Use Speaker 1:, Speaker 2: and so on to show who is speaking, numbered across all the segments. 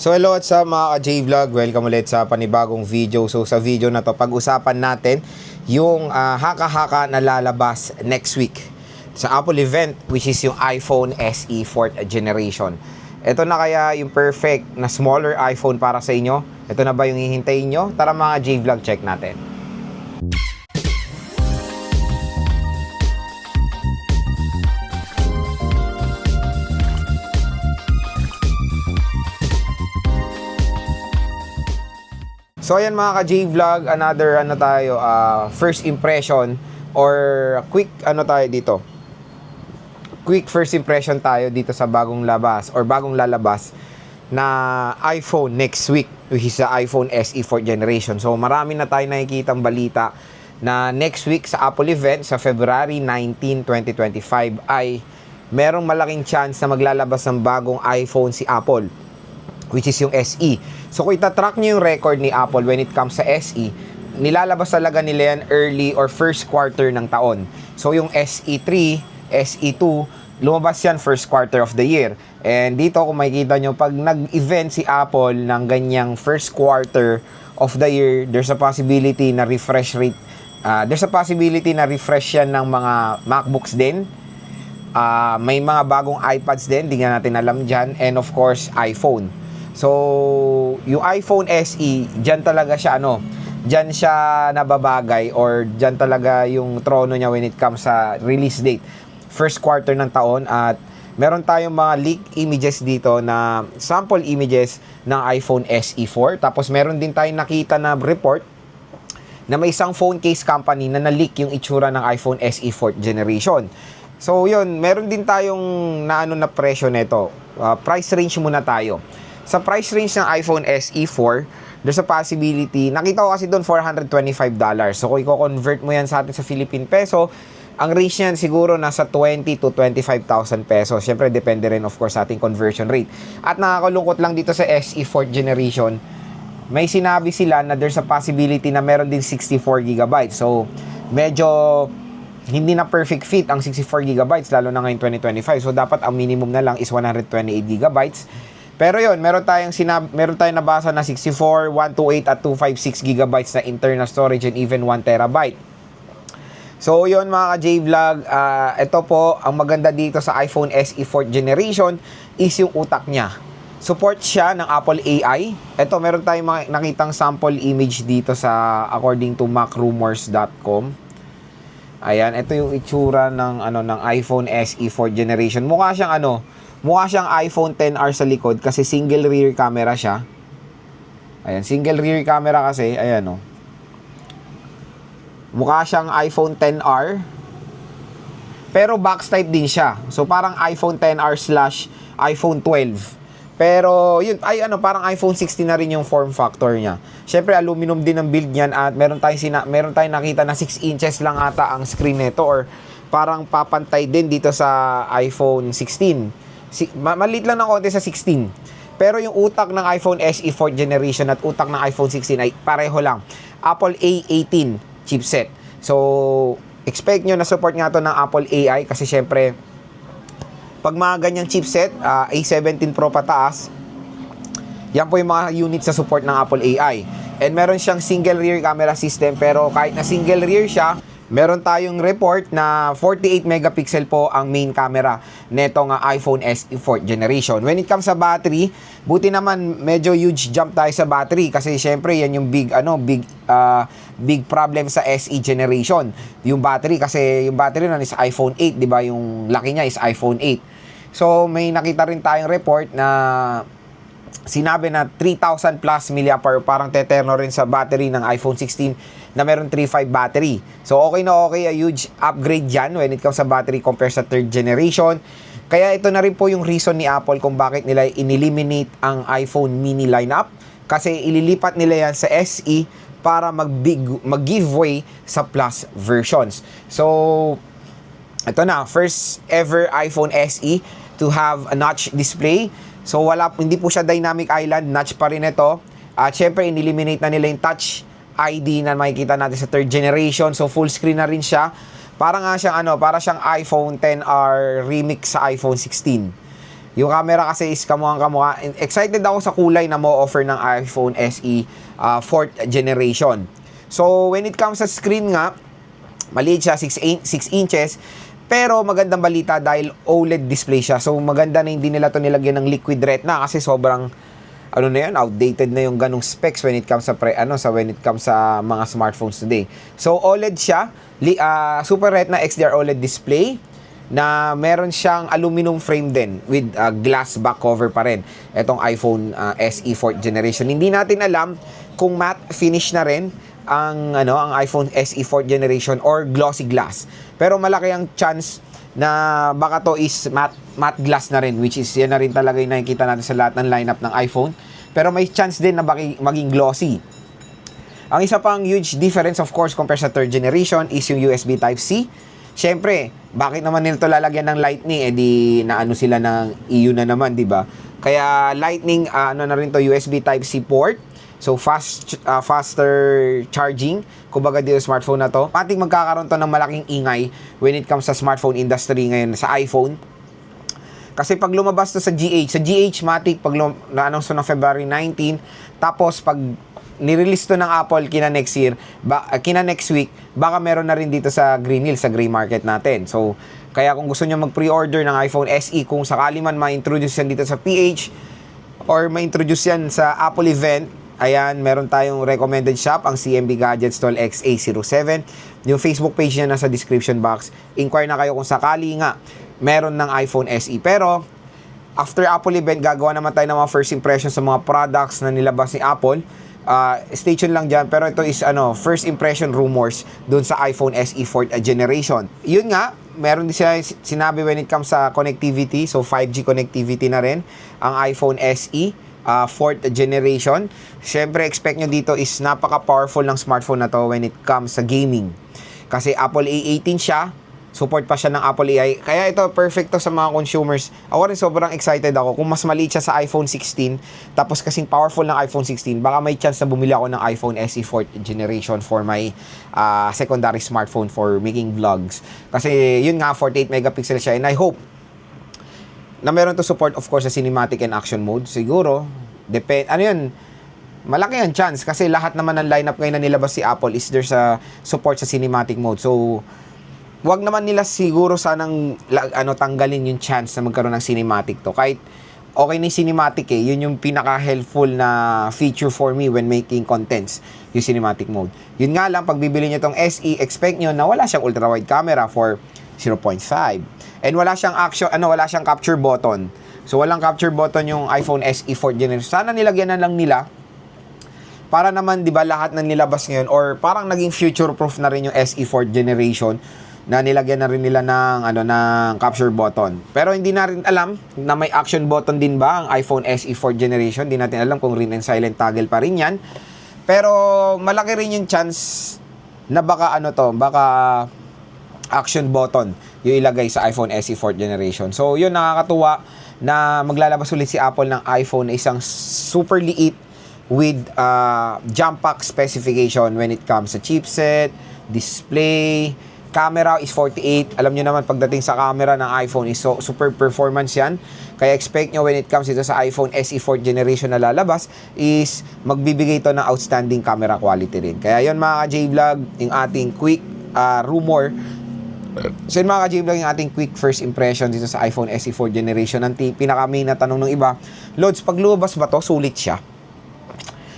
Speaker 1: So hello at sa mga ka-J-Vlog, welcome ulit sa panibagong video. So sa video na to, pag-usapan natin yung haka-haka na lalabas next week sa Apple event, which is yung iPhone SE 4th generation. Ito na kaya yung perfect na smaller iPhone para sa inyo? Ito na ba yung hihintayin nyo? Tara mga J-Vlog, check natin. So ayan mga ka-J-Vlog, another first impression or quick quick first impression tayo dito sa bagong lalabas na iPhone next week, which is the iPhone SE 4th generation. So marami na tayo nakikitang balita na next week sa Apple event sa February 19, 2025 ay merong malaking chance na maglalabas ng bagong iPhone si Apple, which is yung SE. So kung itatrack nyo yung record ni Apple when it comes sa SE, nilalabas talaga nila yan early or first quarter ng taon. So yung SE3, SE2, lumabas yan first quarter of the year. And dito kung makikita nyo, pag nag-event si Apple ng ganyang first quarter of the year, there's a possibility na refresh rate, yan ng mga MacBooks din. May mga bagong iPads din, di nga natin alam dyan. And of course, iPhone. So, yung iPhone SE, dyan talaga siya, dyan siya nababagay or dyan talaga yung trono niya when it comes sa release date. First quarter ng taon at meron tayong mga leaked images dito na sample images ng iPhone SE 4. Tapos meron din tayong nakita na report na may isang phone case company na na-leak yung itsura ng iPhone SE 4th generation. So, yun, meron din tayong na presyo nito. Price range muna tayo. Sa price range ng iPhone SE 4, there's a possibility, nakita ko kasi doon $425. So kung i-convert mo yan sa atin sa Philippine peso, ang range niyan siguro nasa 20 to 25,000 pesos. Siyempre depende rin of course sa ating conversion rate. At nakakalungkot lang dito sa SE 4th generation, may sinabi sila na there's a possibility na meron din 64GB. So medyo hindi na perfect fit ang 64GB lalo na ngayon 2025. So dapat ang minimum na lang is 128GB. Pero yun, meron tayong nabasa na 64, 128 at 256 GB na internal storage and even 1TB. So yun mga ka-J-Vlog, ito po, ang maganda dito sa iPhone SE 4th generation is yung utak niya. Support siya ng Apple AI. Ito, meron tayong nakitang sample image dito sa according to macrumors.com. Ayan, ito yung itsura ng iPhone SE 4th generation. Mukha siyang iPhone XR sa likod kasi single rear camera siya. Ayan, single rear camera kasi, ayan Mukha siyang iPhone XR. Pero box type din siya. So parang iPhone XR / iPhone 12. Pero yun, parang iPhone 16 na rin yung form factor niya. Syempre aluminum din ang build niyan at meron tayong nakita na 6 inches lang ata ang screen nito or parang papantay din dito sa iPhone 16. Maliit lang ng konti sa 16. Pero yung utak ng iPhone SE 4th generation at utak ng iPhone 16 ay pareho lang. Apple A18 chipset. So, expect nyo na support nga to ng Apple AI kasi syempre, pag mga ganyang chipset, A17 Pro pataas, yan po yung mga units sa support ng Apple AI. And meron siyang single rear camera system pero kahit na single rear siya, meron tayong report na 48 megapixel po ang main camera netong iPhone SE 4th generation. When it comes sa battery, buti naman medyo huge jump tayo sa battery kasi syempre yan yung big problem sa SE generation. Yung battery kasi yung battery nun is iPhone 8, 'di ba? Yung laki niya is iPhone 8. So may nakita rin tayong report na sinabi na 3,000 plus mAh, parang teterno rin sa battery ng iPhone 16 na meron 3.5 battery. So okay na okay, a huge upgrade dyan when it comes sa battery compared sa 3rd generation. Kaya ito na rin po yung reason ni Apple kung bakit nila in-eliminate ang iPhone mini lineup. Kasi ililipat nila yan sa SE para mag-giveaway sa Plus versions. So ito na, first ever iPhone SE to have a notch display. So hindi po siya dynamic island, notch pa rin ito. At syempre in-eliminate na nila yung Touch ID na makikita natin sa 3rd generation. So full screen na rin siya. Para siyang iPhone XR remix sa iPhone 16. Yung camera kasi is kamukhang-kamukha. Excited ako sa kulay na mo-offer ng iPhone SE 4th generation. So, when it comes sa screen nga, maliit siya, 6 inches. Pero magandang balita dahil OLED display siya. So, maganda na hindi nila to nilagyan ng liquid retina kasi sobrang outdated na yung ganong specs when it comes sa mga smartphones today. So, OLED siya, Super Retina XDR OLED display na meron siyang aluminum frame din with glass back cover pa rin. Etong iPhone SE 4th generation. Hindi natin alam kung matte finish na rin ang iPhone SE 4th generation or glossy glass. Pero malaki ang chance na baka to is matte glass na rin, which is yan na rin talaga yung nakikita natin sa lahat ng lineup ng iPhone. Pero may chance din na maging glossy. Ang isa pang huge difference of course compared sa 3rd generation is yung USB Type-C. Siyempre, bakit naman nila ito lalagyan ng Lightning? Di naano sila ng EU na naman, di ba? Kaya Lightning, na rin to USB Type-C port. So, faster charging. Kumbaga dito smartphone na to. Pating magkakaroon to ng malaking ingay when it comes sa smartphone industry ngayon sa iPhone. Kasi pag lumabas to sa GH Matic, pag na-announce to ng February 19, tapos pag nirelease to ng Apple kina next week, baka meron na rin dito sa Green Hills, sa gray market natin. So, kaya kung gusto nyo mag-pre-order ng iPhone SE, kung sakali man ma-introduce yan dito sa PH, or ma-introduce yan sa Apple event, ayan, meron tayong recommended shop, ang CMB Gadget Stall XA07. Yung Facebook page niya nasa description box. Inquire na kayo kung sakali nga meron ng iPhone SE. Pero, after Apple event, gagawa naman tayo ng mga first impressions sa mga products na nilabas ni Apple. Stay tuned lang dyan. Pero ito is first impression rumors dun sa iPhone SE 4th generation. Yun nga, meron din siya sinabi when it comes sa connectivity. So 5G connectivity na rin ang iPhone SE 4th generation. Siyempre, expect nyo dito is napaka-powerful ng smartphone na to when it comes sa gaming. Kasi Apple A18 siya, support pa siya ng Apple AI. Kaya ito, perfect to sa mga consumers. Ako rin sobrang excited ako. Kung mas maliit siya sa iPhone 16, tapos kasing powerful ng iPhone 16, baka may chance na bumili ako ng iPhone SE 4th generation for my secondary smartphone for making vlogs. Kasi yun nga, 48 megapixel siya. And I hope na meron to support, of course, sa cinematic and action mode. Siguro, malaki ang chance. Kasi lahat naman ng lineup ngayon na nilabas si Apple is there's a support sa cinematic mode. So, wag naman nila siguro sanang tanggalin yung chance na magkaroon ng cinematic to. Kahit okay na yung cinematic yun yung pinaka-helpful na feature for me when making contents, yung cinematic mode. Yun nga lang, pag bibili nyo tong SE, expect nyo na wala siyang ultra-wide camera for 0.5. And wala siyang capture button. So, walang capture button yung iPhone SE 4th generation. Sana nilagyan na lang nila para naman, di ba, lahat ng nilabas ngayon or parang naging future-proof na rin yung SE 4th generation na nilagyan na rin nila ng capture button. Pero hindi na rin alam na may action button din ba ang iPhone SE 4th generation. Hindi natin alam kung ring and silent toggle pa rin yan. Pero malaki rin yung chance na baka action button yung ilagay sa iPhone SE 4th generation. So yun, nakakatuwa na maglalabas ulit si Apple ng iPhone na isang super liit with jump pack specification when it comes sa chipset, display, camera is 48. Alam nyo naman, pagdating sa camera ng iPhone is super performance yan. Kaya expect nyo when it comes ito sa iPhone SE 4th generation na lalabas is magbibigay ito ng outstanding camera quality rin. Kaya yun mga ka-J-Vlog, yung ating quick rumor. So yun mga ka-J-Vlog, yung ating quick first impression dito sa iPhone SE 4th generation. Ang pinaka-main na tanong ng iba, Lods, pag lumabas ba to, sulit siya?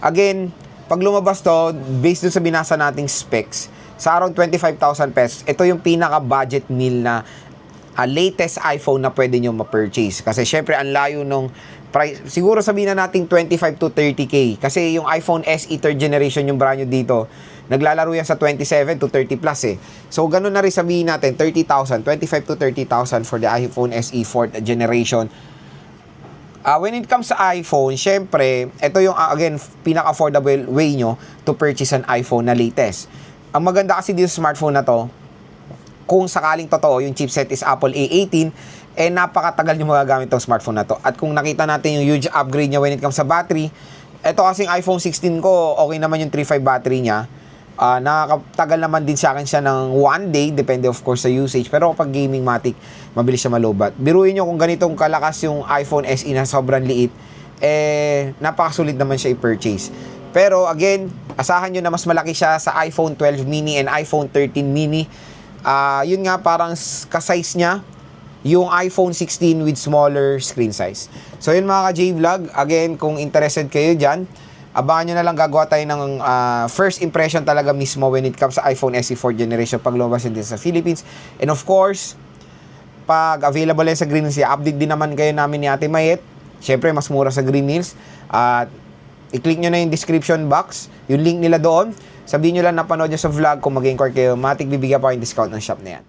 Speaker 1: Again, pag lumabas to, based dun sa binasa nating specs, sa around 25,000 pesos, ito yung pinaka-budget meal na latest iPhone na pwede nyo ma-purchase. Kasi syempre, ang layo nung price. Siguro sabihin na natin 25 to 30K. Kasi yung iPhone SE 3rd generation, yung brand new dito, naglalaro yan sa 27 to 30 plus So, ganun na rin sabihin natin, 30,000, 25 to 30,000 for the iPhone SE 4th generation. When it comes sa iPhone, syempre, ito yung, again, pinaka-affordable way nyo to purchase an iPhone na latest. Ang maganda kasi dito sa smartphone na to, kung sakaling totoo, yung chipset is Apple A18, napakatagal nyo magagamit itong smartphone na to. At kung nakita natin yung huge upgrade niya when it comes sa battery, ito kasing iPhone 16 ko, okay naman yung 3.5 battery niya. Nakakatagal naman din sa akin siya ng 1 day, depende of course sa usage. Pero kapag gaming matic, mabilis siya malobat. Biruin nyo kung ganitong kalakas yung iPhone SE na sobrang liit, napakasulit naman siya i-purchase. Pero again, asahan nyo na mas malaki siya sa iPhone 12 mini and iPhone 13 mini. Yun nga, parang ka-size niya yung iPhone 16 with smaller screen size. So yun mga ka-J-Vlog, again, kung interested kayo dyan, abangan nyo na lang, gagawa tayo ng first impression talaga mismo when it comes sa iPhone SE 4th generation pag lumabas din sa Philippines. And of course, pag available yan sa Green Hills, update din naman kayo namin ni Ate Mayet. Siyempre, mas mura sa Green Hills. At i-click nyo na yung description box, yung link nila doon. Sabihin nyo lang napanood nyo sa vlog kung mag-inquire kayo, matik bibigyan pa yung discount ng shop na yan.